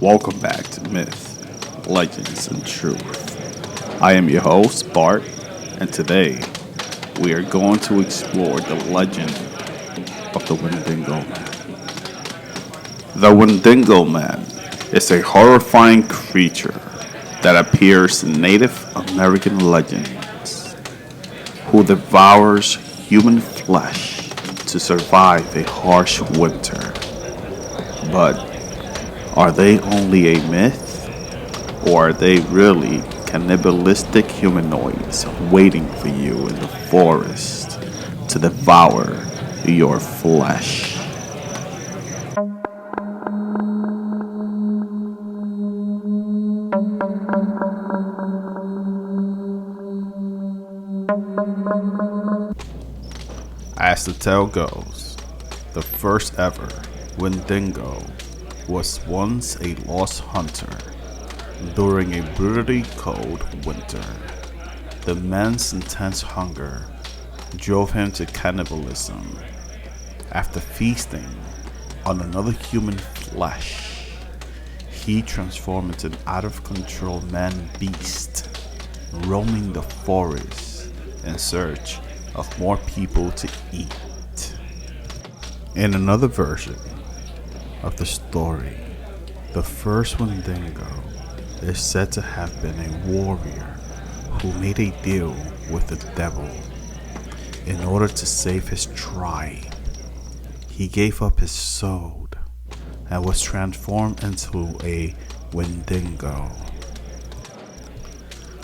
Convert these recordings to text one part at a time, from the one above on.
Welcome back to Myth, Legends, and Truth. I am your host, Bart, and today we are going to explore the legend of the Windingo Man. The Windingo Man is a horrifying creature that appears in Native American legends, who devours human flesh to survive a harsh winter. But are they only a myth, or are they really cannibalistic humanoids waiting for you in the forest to devour your flesh? As the tale goes, the first ever Windingo was once a lost hunter during a brutally cold winter. The man's intense hunger drove him to cannibalism. After feasting on another human flesh, he transformed into an out-of-control man-beast, roaming the forest in search of more people to eat. In another version of the story, the first Windingo is said to have been a warrior who made a deal with the devil in order to save his tribe. He gave up his soul and was transformed into a Windingo.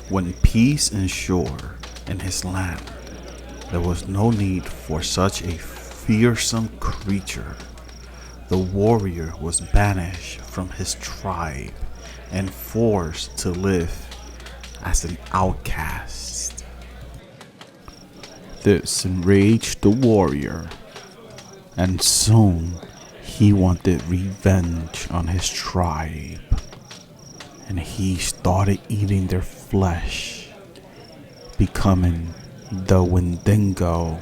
When peace ensured in his land, there was no need for such a fearsome creature. The warrior was banished from his tribe and forced to live as an outcast. This enraged the warrior, and soon he wanted revenge on his tribe, and he started eating their flesh, becoming the Windingo.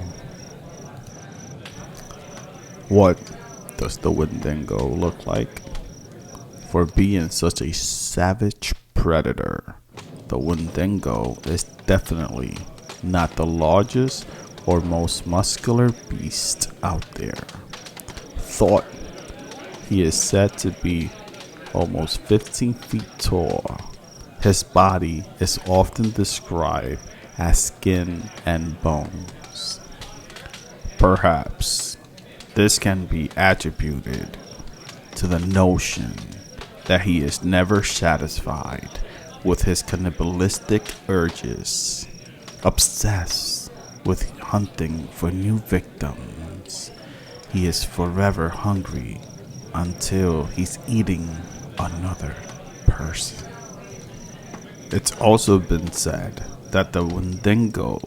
What does the Windingo look like? For being such a savage predator, the Windingo is definitely not the largest or most muscular beast out there. Thought he is said to be almost 15 feet tall. His body is often described as skin and bones. Perhaps this can be attributed to the notion that he is never satisfied with his cannibalistic urges, obsessed with hunting for new victims. He is forever hungry until he's eating another person. It's also been said that the Windingo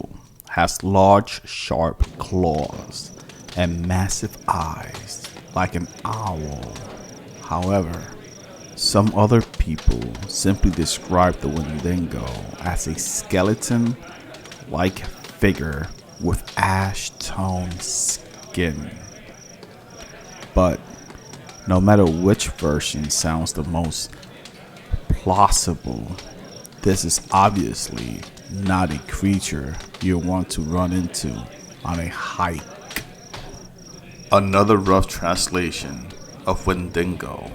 has large, sharp claws and massive eyes like an owl. However, some other people simply describe the Windingo as a skeleton-like figure with ash-tone skin. But no matter which version sounds the most plausible, this is obviously not a creature you want to run into on a hike. Another rough translation of Windingo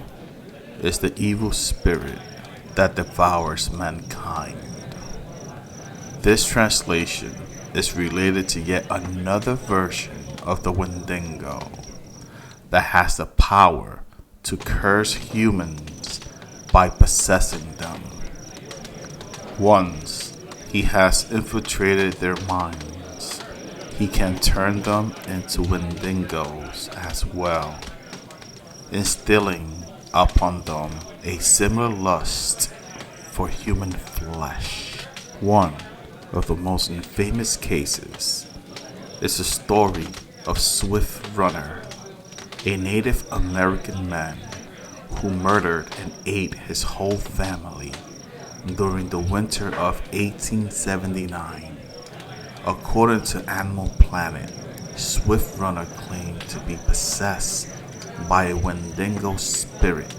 is the evil spirit that devours mankind. This translation is related to yet another version of the Windingo that has the power to curse humans by possessing them. Once he has infiltrated their minds, he can turn them into Windingos as well, instilling upon them a similar lust for human flesh. One of the most infamous cases is the story of Swift Runner, a Native American man who murdered and ate his whole family during the winter of 1879. According to Animal Planet, Swift Runner claimed to be possessed by a Windingo spirit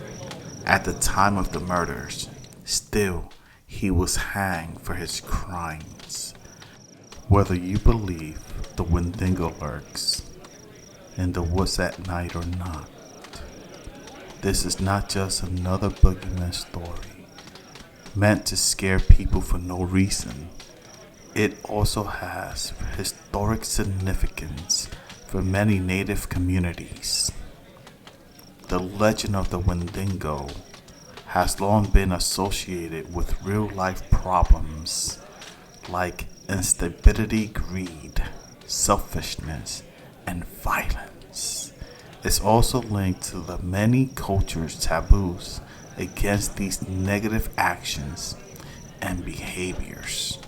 At the time of the murders, still, he was hanged for his crimes. Whether you believe the Windingo lurks in the woods at night or not, this is not just another boogeyman story meant to scare people for no reason. It also has historic significance for many native communities. The legend of the Windingo has long been associated with real-life problems like instability, greed, selfishness, and violence. It's also linked to the many cultures' taboos against these negative actions and behaviors.